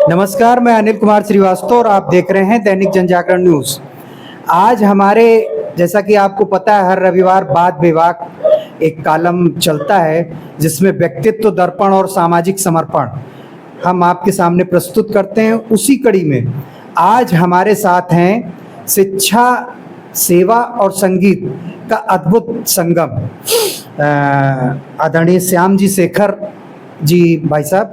नमस्कार, मैं अनिल कुमार श्रीवास्तव और आप देख रहे हैं दैनिक जनजागरण न्यूज। आज हमारे, जैसा कि आपको पता है, हर रविवार वाद विवाद एक कॉलम चलता है जिसमें व्यक्तित्व दर्पण और सामाजिक समर्पण हम आपके सामने प्रस्तुत करते हैं। उसी कड़ी में आज हमारे साथ हैं शिक्षा, सेवा और संगीत का अद्भुत संगम, आदरणीय श्याम जी शेखर जी भाई साहब,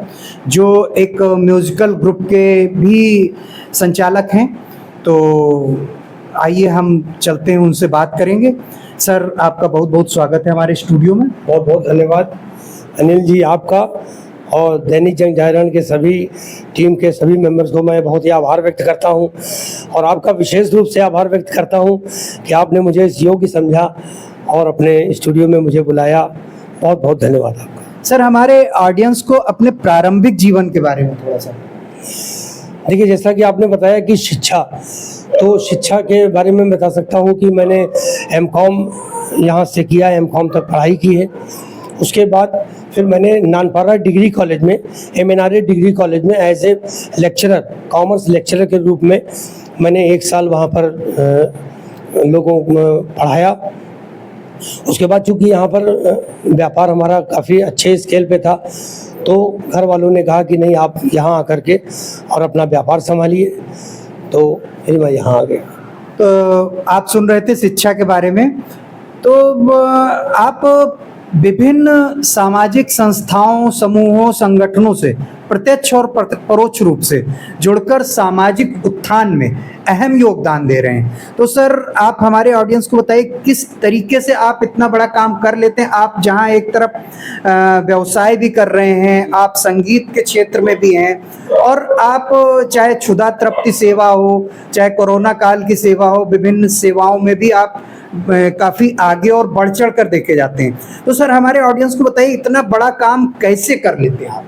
जो एक म्यूजिकल ग्रुप के भी संचालक हैं। तो आइए हम चलते हैं, उनसे बात करेंगे। सर, आपका बहुत बहुत स्वागत है हमारे स्टूडियो में। बहुत बहुत धन्यवाद अनिल जी आपका, और दैनिक जनजागरण के सभी टीम के सभी मेंबर्स को मैं बहुत ही आभार व्यक्त करता हूं, और आपका विशेष रूप से आभार व्यक्त करता हूं कि आपने मुझे इस योग्य समझा और अपने स्टूडियो में मुझे बुलाया। बहुत बहुत धन्यवाद आपका। सर, हमारे ऑडियंस को अपने प्रारंभिक जीवन के बारे में थोड़ा सा देखिए, जैसा कि आपने बताया कि शिक्षा, तो शिक्षा के बारे में बता सकता हूं कि मैंने एमकॉम यहाँ से किया, एमकॉम तक पढ़ाई की है। उसके बाद फिर मैंने नानपारा डिग्री कॉलेज में, MNRA डिग्री कॉलेज में as a lecturer, commerce lecturer के रूप में मैंने 1 साल वहाँ पर लोगों को पढ़ाया। उसके बाद चूँकि यहाँ पर व्यापार हमारा काफ़ी अच्छे स्केल पे था, तो घर वालों ने कहा कि नहीं, आप यहाँ आकर के और अपना व्यापार संभालिए, तो फिर मैं यहाँ आ गया। तो आप सुन रहे थे शिक्षा के बारे में। तो आप विभिन्न सामाजिक संस्थाओं, समूहों, संगठनों से प्रत्यक्ष और परोक्ष रूप से जुड़कर सामाजिक उत्थान में अहम योगदान दे रहे हैं। तो सर, आप हमारे ऑडियंस को बताइए किस तरीके से आप इतना बड़ा काम कर लेते हैं। आप जहां एक तरफ व्यवसाय भी कर रहे हैं, आप संगीत के क्षेत्र में भी हैं, और आप चाहे क्षुधा तृप्ति सेवा हो, चाहे कोरोना काल की सेवा हो, विभिन्न सेवाओं में भी आप काफी आगे और बढ़ चढ़ कर देखे जाते हैं। तो सर, हमारे ऑडियंस को बताइए इतना बड़ा काम कैसे कर लेते हैं आप।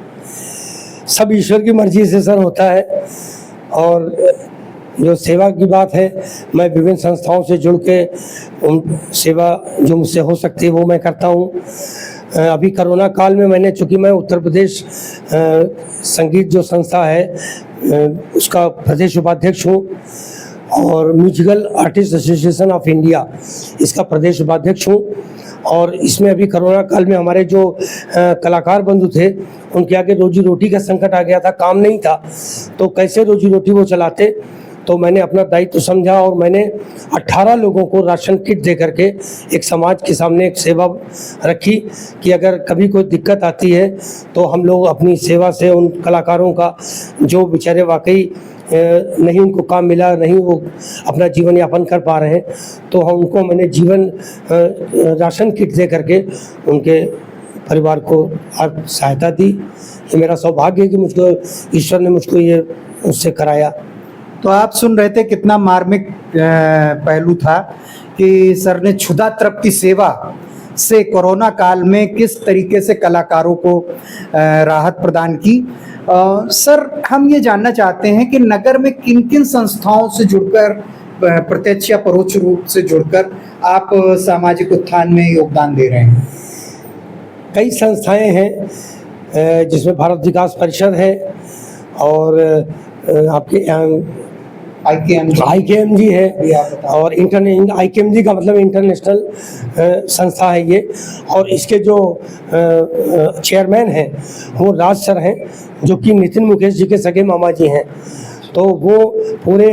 सब ईश्वर की मर्जी से सर होता है, और जो सेवा की बात है, मैं विभिन्न संस्थाओं से जुड़ के उन सेवा जो मुझसे हो सकती है वो मैं करता हूँ। अभी कोरोना काल में मैंने, चूँकि मैं उत्तर प्रदेश संगीत जो संस्था है उसका प्रदेश उपाध्यक्ष हूँ, और musical artist association of India इसका प्रदेश उपाध्यक्ष हूँ। और इसमें अभी कोरोना काल में हमारे जो कलाकार बंधु थे, उनके आगे रोजी रोटी का संकट आ गया था, काम नहीं था, तो कैसे रोजी रोटी वो चलाते। तो मैंने अपना दायित्व समझा और मैंने 18 लोगों को राशन किट दे करके एक समाज के सामने एक सेवा रखी कि अगर कभी कोई दिक्कत आती है तो हम लोग अपनी सेवा से उन कलाकारों का, जो बेचारे वाकई नहीं उनको काम मिला, नहीं वो अपना जीवन यापन कर पा रहे हैं, तो हम उनको मैंने जीवन राशन किट दे करके उनके परिवार को सहायता दी। ये मेरा सौभाग्य है कि मुझको ईश्वर ने मुझको ये उससे कराया। तो आप सुन रहे थे कितना मार्मिक पहलू था कि सर ने क्षुधा तृप्ति सेवा से कोरोना काल में किस तरीके से कलाकारों को राहत प्रदान की। सर, हम ये जानना चाहते हैं कि नगर में किन किन संस्थाओं से जुड़कर, प्रत्यक्ष या परोक्ष रूप से जुड़कर आप सामाजिक उत्थान में योगदान दे रहे हैं। कई संस्थाएं हैं जिसमें भारत विकास परिषद है, और आपके IKMG है, और IKMG का मतलब इंटरनेशनल संस्था है ये। और इसके जो चेयरमैन हैं वो राज सर हैं, जो कि नितिन मुकेश जी के सगे मामा जी हैं। तो वो पूरे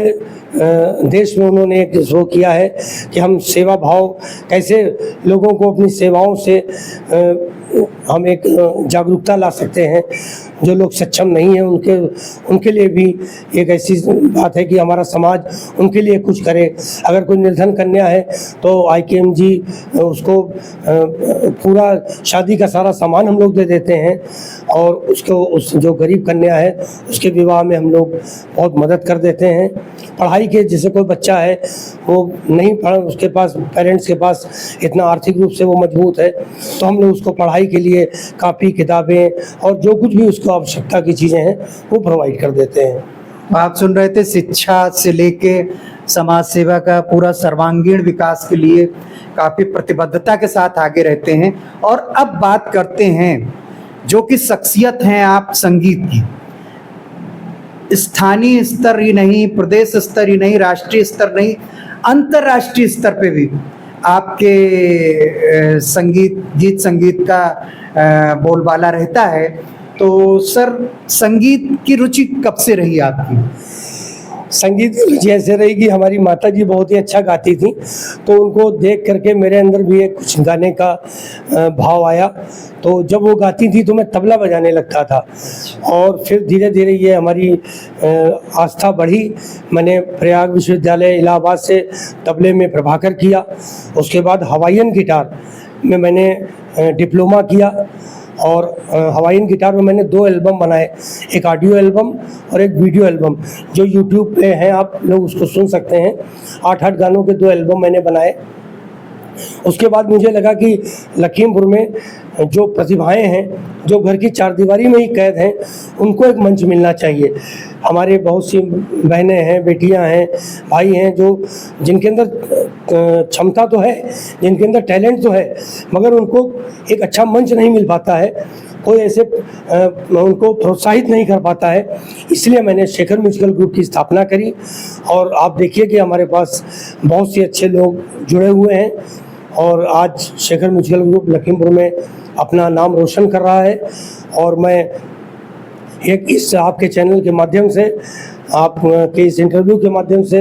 देश में उन्होंने एक शो किया है कि हम सेवा भाव कैसे लोगों को अपनी सेवाओं से हम एक जागरूकता ला सकते हैं। जो लोग सक्षम नहीं हैं उनके लिए भी एक ऐसी बात है कि हमारा समाज उनके लिए कुछ करे। अगर कोई निर्धन कन्या है तो IKMG उसको पूरा शादी का सारा सामान हम लोग दे देते हैं, और उसको उस जो गरीब कन्या है उसके विवाह में हम लोग बहुत मदद कर देते हैं। पढ़ाई के, जैसे कोई बच्चा है वो नहीं पढ़, उसके पास पेरेंट्स के पास इतना आर्थिक रूप से वो मजबूत है, तो हम लोग उसको पढ़ाई के लिए कापी, किताबें और जो कुछ भी उसको आवश्यकता की चीज़ें हैं वो प्रोवाइड कर देते हैं। आप सुन रहे थे शिक्षा से लेके समाज सेवा का पूरा सर्वांगीण विकास के लिए काफ़ी प्रतिबद्धता के साथ आगे रहते हैं। और अब बात करते हैं जो कि शख्सियत हैं आप संगीत की। स्थानीय स्तर ही नहीं, प्रदेश स्तर ही नहीं, राष्ट्रीय स्तर नहीं, अंतर्राष्ट्रीय स्तर पे भी आपके गीत संगीत का बोलबाला रहता है। तो सर, संगीत की रुचि कब से रही आपकी? संगीत की रुचि ऐसे रही कि हमारी माता जी बहुत ही अच्छा गाती थी, तो उनको देख करके मेरे अंदर भी एक कुछ गाने का भाव आया। तो जब वो गाती थी तो मैं तबला बजाने लगता था, और फिर धीरे धीरे ये हमारी आस्था बढ़ी। मैंने प्रयाग विश्वविद्यालय इलाहाबाद से तबले में प्रभाकर किया, उसके बाद हवाईयन गिटार में मैंने डिप्लोमा किया, और हवाईयन गिटार में मैंने 2 एल्बम बनाए, एक ऑडियो एल्बम और एक वीडियो एल्बम, जो यूट्यूब पे है, आप लोग उसको सुन सकते हैं। 8-8 गानों के 2 एल्बम मैंने बनाए। उसके बाद मुझे लगा कि लखीमपुर में जो प्रतिभाएं हैं, जो घर की चारदीवारी में ही कैद हैं, उनको एक मंच मिलना चाहिए। हमारे बहुत सी बहनें हैं, बेटियां हैं, भाई हैं, जो जिनके अंदर क्षमता तो है, जिनके अंदर टैलेंट तो है, मगर उनको एक अच्छा मंच नहीं मिल पाता है, कोई ऐसे उनको प्रोत्साहित नहीं कर पाता है। इसलिए मैंने शेखर म्यूजिकल ग्रुप की स्थापना करी, और आप देखिए कि हमारे पास बहुत से अच्छे लोग जुड़े हुए हैं, और आज शेखर म्यूजिकल ग्रुप लखीमपुर में अपना नाम रोशन कर रहा है। और मैं एक इस आपके चैनल के माध्यम से, आपके इस इंटरव्यू के माध्यम से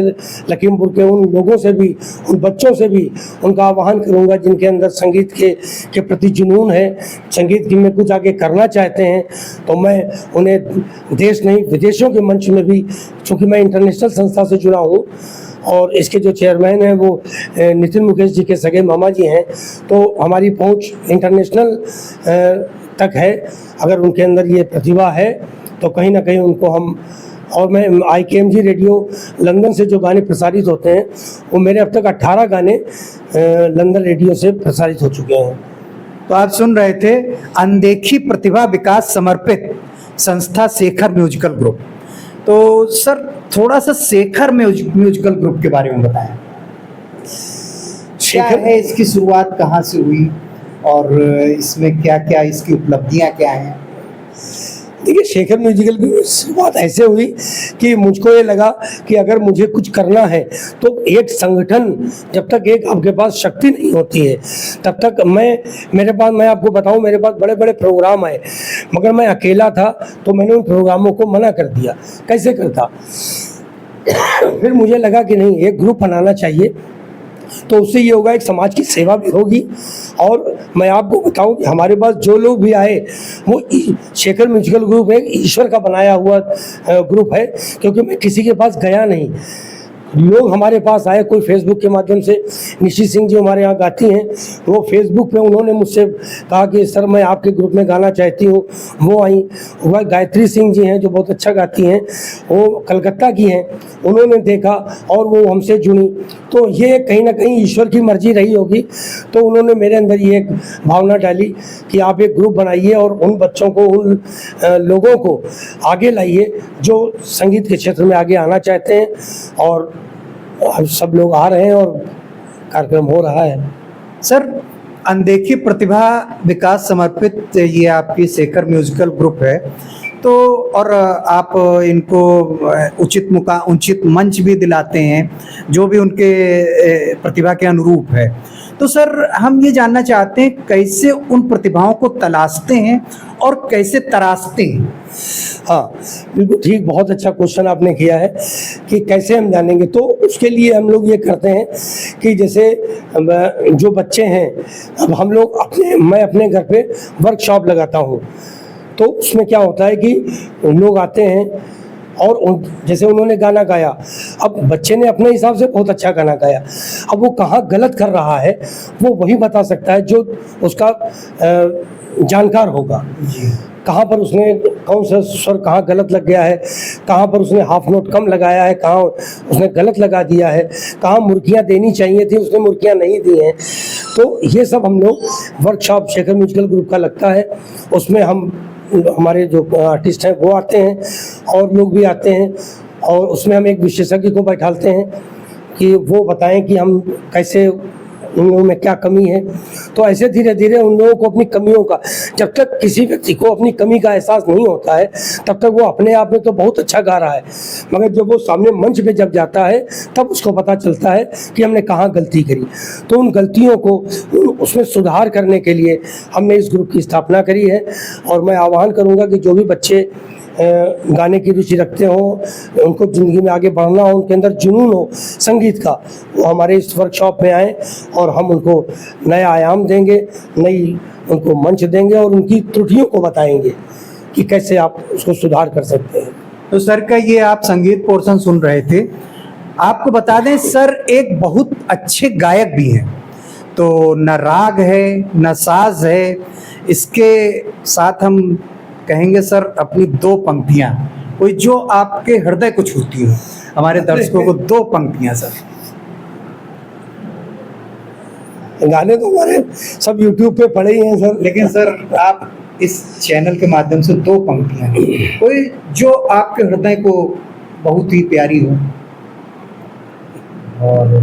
लखीमपुर के उन लोगों से भी, उन बच्चों से भी उनका आह्वान करूंगा जिनके अंदर संगीत के प्रति जुनून है, संगीत की में कुछ आगे करना चाहते हैं, तो मैं उन्हें देश नहीं विदेशों के मंच में भी, चूँकि मैं इंटरनेशनल संस्था से जुड़ा हूँ और इसके जो चेयरमैन हैं वो नितिन मुकेश जी के सगे मामा जी हैं, तो हमारी पहुँच इंटरनेशनल तक है। अगर उनके अंदर ये प्रतिभा है तो कहीं ना कहीं उनको हम, और मैं IKMG रेडियो लंदन से जो गाने प्रसारित होते हैं, वो मेरे अब तक 18 गाने लंदन रेडियो से प्रसारित हो चुके हैं। तो आप सुन रहे थे अनदेखी प्रतिभा विकास समर्पित संस्था शेखर म्यूजिकल ग्रुप। तो सर, थोड़ा सा शेखर म्यूजिकल ग्रुप के बारे में बताएं। क्या है इसकी शुरुआत, कहाँ से हुई, और इसमें क्या क्या इसकी उपलब्धियां क्या हैं? देखिए, शेखर म्यूजिकल की शुरुआत ऐसे हुई कि मुझको ये लगा कि अगर मुझे कुछ करना है तो एक संगठन, जब तक एक आपके पास शक्ति नहीं होती है तब तक मैं आपको बताऊं, मेरे पास बड़े बड़े प्रोग्राम आए, मगर मैं अकेला था तो मैंने उन प्रोग्रामों को मना कर दिया। कैसे करता? फिर मुझे लगा कि नहीं, एक ग्रुप बनाना चाहिए, तो उससे ये होगा, एक समाज की सेवा भी होगी। और मैं आपको बताऊं कि हमारे पास जो लोग भी आए, वो शेखर म्यूजिकल ग्रुप एक ईश्वर का बनाया हुआ ग्रुप है, क्योंकि मैं किसी के पास गया नहीं। लोग हमारे पास आए, कोई फेसबुक के माध्यम से, निशी सिंह जी हमारे यहाँ गाती हैं, वो फेसबुक पे उन्होंने मुझसे कहा कि सर मैं आपके ग्रुप में गाना चाहती हूँ, वो आई। वह गायत्री सिंह जी हैं जो बहुत अच्छा गाती हैं, वो कलकत्ता की हैं, उन्होंने देखा और वो हमसे जुड़ी। तो ये कहीं ना कहीं ईश्वर की मर्जी रही होगी, तो उन्होंने मेरे अंदर ये एक भावना डाली कि आप एक ग्रुप बनाइए और उन बच्चों को, उन लोगों को आगे लाइए जो संगीत के क्षेत्र में आगे आना चाहते हैं। और सब लोग आ रहे हैं और कार्यक्रम हो रहा है। सर, अनदेखी प्रतिभा विकास समर्पित ये आपकी शेखर म्यूजिकल ग्रुप है, तो और आप इनको उचित मंच भी दिलाते हैं जो भी उनके प्रतिभा के अनुरूप है। तो सर, हम ये जानना चाहते हैं कैसे उन प्रतिभाओं को तलाशते हैं और कैसे तराशते हैं? हाँ, बिल्कुल ठीक, बहुत अच्छा क्वेश्चन आपने किया है कि कैसे हम जानेंगे। तो उसके लिए हम लोग ये करते हैं कि जैसे जो बच्चे हैं, अब हम लोग मैं अपने घर पे वर्कशॉप लगाता हूँ, तो उसमें क्या होता है कि लोग आते हैं और जैसे उन्होंने गाना गाया, अब बच्चे ने अपने हिसाब से बहुत अच्छा गाना गाया, अब वो कहाँ गलत कर रहा है वो वही बता सकता है जो उसका जानकार होगा। कहाँ पर उसने कौन सा स्वर कहाँ गलत लग गया है, कहाँ पर उसने हाफ नोट कम लगाया है, कहाँ उसने गलत लगा दिया है, कहाँ मुर्गियाँ देनी चाहिए थी उसने मुर्गियाँ नहीं दी हैं। तो ये सब हम लोग वर्कशॉप शेखर म्यूजिकल ग्रुप का लगता है, उसमें हमारे जो आर्टिस्ट हैं वो आते हैं और लोग भी आते हैं, और उसमें हम एक विशेषज्ञ को बैठालते हैं कि वो बताएं कि हम कैसे उन लोगों में क्या कमी है। तो ऐसे धीरे धीरे उन लोगों को अपनी कमियों का, जब तक किसी व्यक्ति को अपनी कमी का एहसास नहीं होता है तब तक वो अपने आप में तो बहुत अच्छा गा रहा है, मगर जब वो सामने मंच पे जब जाता है तब उसको पता चलता है कि हमने कहाँ गलती करी। तो उन गलतियों को उसमें सुधार करने के लिए हमने इस ग्रुप की स्थापना करी है। और मैं आह्वान करूँगा कि जो भी बच्चे गाने की रुचि रखते हो, उनको ज़िंदगी में आगे बढ़ना हो, उनके अंदर जुनून हो संगीत का, वो हमारे इस वर्कशॉप में आएँ और हम उनको नया आयाम देंगे, नई उनको मंच देंगे और उनकी त्रुटियों को बताएंगे कि कैसे आप उसको सुधार कर सकते हैं। तो सर का ये आप संगीत पोर्शन सुन रहे थे। आपको बता दें सर एक बहुत अच्छे गायक भी हैं, तो न राग है न साज है, इसके साथ हम कहेंगे सर अपनी दो पंक्तियां कोई जो आपके हृदय को छूती हो, हमारे दर्शकों को दो पंक्तियां सर। गाने तो हमारे सब YouTube पे पड़े ही हैं सर, लेकिन सर आप इस चैनल के माध्यम से दो पंक्तियां कोई जो आपके हृदय को बहुत ही प्यारी हो, और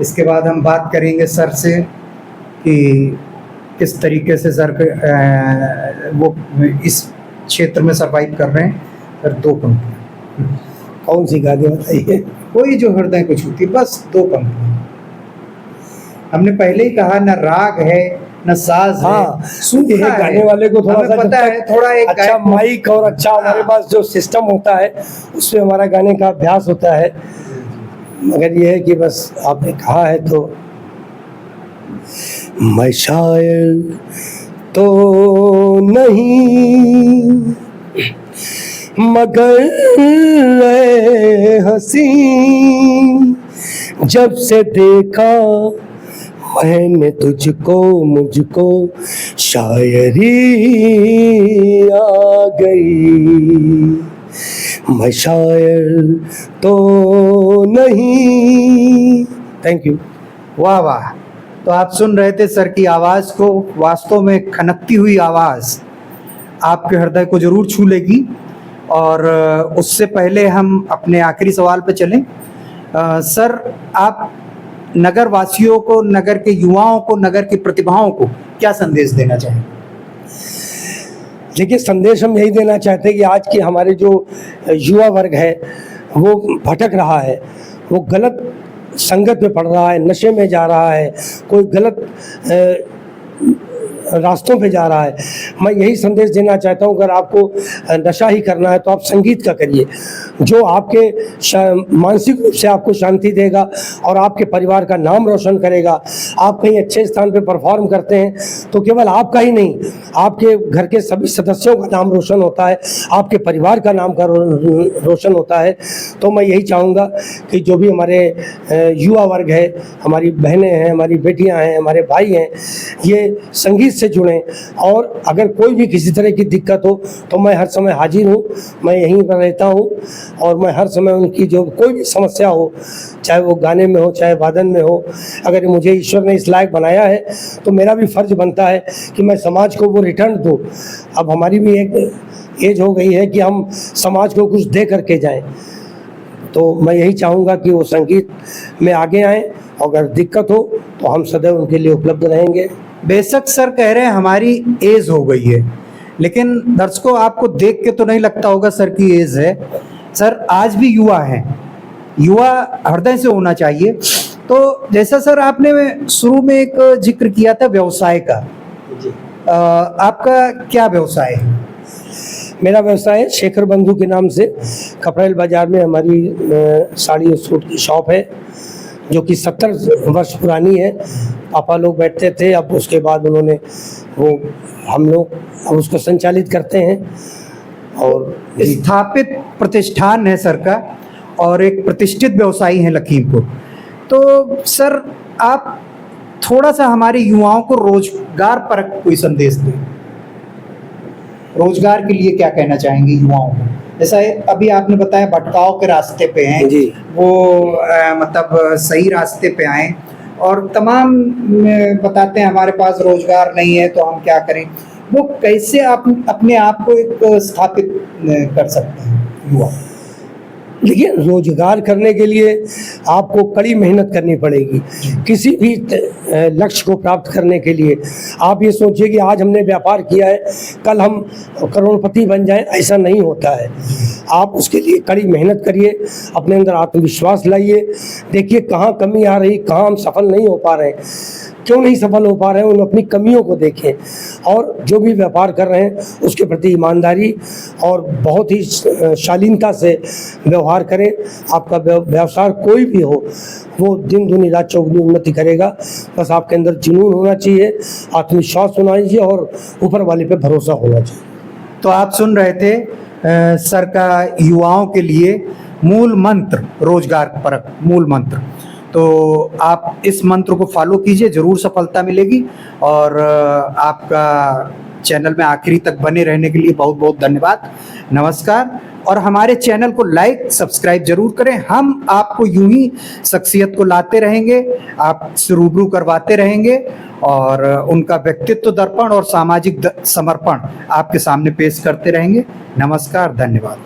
इसके बाद हम बात करेंगे सर से कि किस तरीके से सर वो इस क्षेत्र में सरवाइव कर रहे हैं। सर दो पंक्तियां कौन सी गाने बताइए? कोई जो हृदय को छूती, बस दो पंक्तियां। हमने पहले ही कहा न राग है न साज है, सुन है गाने वाले को थोड़ा सा पता है, थोड़ा एक अच्छा माइक और अच्छा हमारे पास जो सिस्टम होता है उससे हमारा गाने का अभ्यास होता है। मगर ये है कि बस आपने कहा है तो मैं शायर तो नहीं मगर हंसी जब से देखा मैंने तुझको मुझको शायरी आ गई। मैं शायर तो नहीं। Thank you. वाह वाह। तो आप सुन रहे थे सर की आवाज़ को, वास्तव में खनकती हुई आवाज़ आपके हृदय को जरूर छू लेगी। और उससे पहले हम अपने आखिरी सवाल पर चलें। सर आप नगर वासियों को, नगर के युवाओं को, नगर की प्रतिभाओं को क्या संदेश देना चाहें? देखिए संदेश हम यही देना चाहते हैं कि आज के हमारे जो युवा वर्ग है वो भटक रहा है, वो गलत संगत में पड़ रहा है, नशे में जा रहा है, कोई गलत रास्तों पे जा रहा है। मैं यही संदेश देना चाहता हूँ, अगर आपको नशा ही करना है तो आप संगीत का करिए, जो आपके मानसिक रूप से आपको शांति देगा और आपके परिवार का नाम रोशन करेगा। आप कहीं अच्छे स्थान पे परफॉर्म करते हैं तो केवल आपका ही नहीं, आपके घर के सभी सदस्यों का नाम रोशन होता है, आपके परिवार का नाम का रोशन होता है। तो मैं यही चाहूँगा कि जो भी हमारे युवा वर्ग है, हमारी बहनें हैं, हमारी बेटियाँ हैं, हमारे भाई हैं, ये संगीत से जुड़ें। और अगर कोई भी किसी तरह की दिक्कत हो तो मैं हर समय हाजिर हूँ, मैं यहीं पर रहता हूँ और मैं हर समय उनकी जो कोई भी समस्या हो, चाहे वो गाने में हो चाहे वादन में हो, अगर मुझे ईश्वर ने इस लायक बनाया है तो मेरा भी फर्ज बनता है कि मैं समाज को वो रिटर्न दूँ। अब हमारी भी एक एज हो गई है कि हम समाज को कुछ दे करके जाएं, तो मैं यही चाहूँगा कि वो संगीत में आगे आएँ। अगर दिक्कत हो तो हम सदैव उनके लिए उपलब्ध रहेंगे। बेशक सर कह रहे हैं हमारी एज हो गई है, लेकिन दर्शकों आपको देख के तो नहीं लगता होगा सर की एज है। सर आज भी युवा हैं, युवा हृदय से होना चाहिए। तो जैसा सर आपने शुरू में एक जिक्र किया था व्यवसाय का, आपका क्या व्यवसाय है? मेरा व्यवसाय है शेखर बंधु के नाम से, कपड़ेल बाजार में हमारी साड़ी और सूट की शॉप है, जो कि 70 वर्ष पुरानी है। पापा लोग बैठते थे, अब उसके बाद उन्होंने वो हम लोग अब उसको संचालित करते हैं। और स्थापित प्रतिष्ठान है सर का और एक प्रतिष्ठित व्यवसायी हैं लखीमपुर। तो सर आप थोड़ा सा हमारे युवाओं को रोजगार परक कोई संदेश दें, रोजगार के लिए क्या कहना चाहेंगे युवाओं को? जैसा अभी आपने बताया भटकाव के रास्ते पे हैं जी, वो मतलब सही रास्ते पे आए और तमाम बताते हैं हमारे पास रोजगार नहीं है तो हम क्या करें। वो कैसे आप अपने आप को एक स्थापित कर सकते हैं युवा? देखिए, रोजगार करने के लिए आपको कड़ी मेहनत करनी पड़ेगी। किसी भी लक्ष्य को प्राप्त करने के लिए आप ये सोचिए कि आज हमने व्यापार किया है, कल हम करोड़पति बन जाएं, ऐसा नहीं होता है। आप उसके लिए कड़ी मेहनत करिए, अपने अंदर आत्मविश्वास लाइए, देखिए कहाँ कमी आ रही, कहाँ हम सफल नहीं हो पा रहे हैं, क्यों नहीं सफल हो पा रहे हैं, उन अपनी कमियों को देखें और जो भी व्यापार कर रहे हैं उसके प्रति ईमानदारी और बहुत ही शालीनता से व्यवहार करें। आपका व्यवसाय कोई भी हो, वो दिन दूनी रात चौगुनी उन्नति करेगा। बस आपके अंदर जुनून होना चाहिए, आत्मविश्वास होना चाहिए और ऊपर वाले पे भरोसा होना चाहिए। तो आप सुन रहे थे सर का युवाओं के लिए मूल मंत्र, रोजगार परक मूल मंत्र। तो आप इस मंत्र को फॉलो कीजिए, जरूर सफलता मिलेगी। और आपका चैनल में आखिरी तक बने रहने के लिए बहुत बहुत धन्यवाद, नमस्कार। और हमारे चैनल को लाइक सब्सक्राइब जरूर करें। हम आपको यूं ही शख्सियत को लाते रहेंगे, आपसे रूबरू करवाते रहेंगे और उनका व्यक्तित्व दर्पण और सामाजिक समर्पण आपके सामने पेश करते रहेंगे। नमस्कार, धन्यवाद।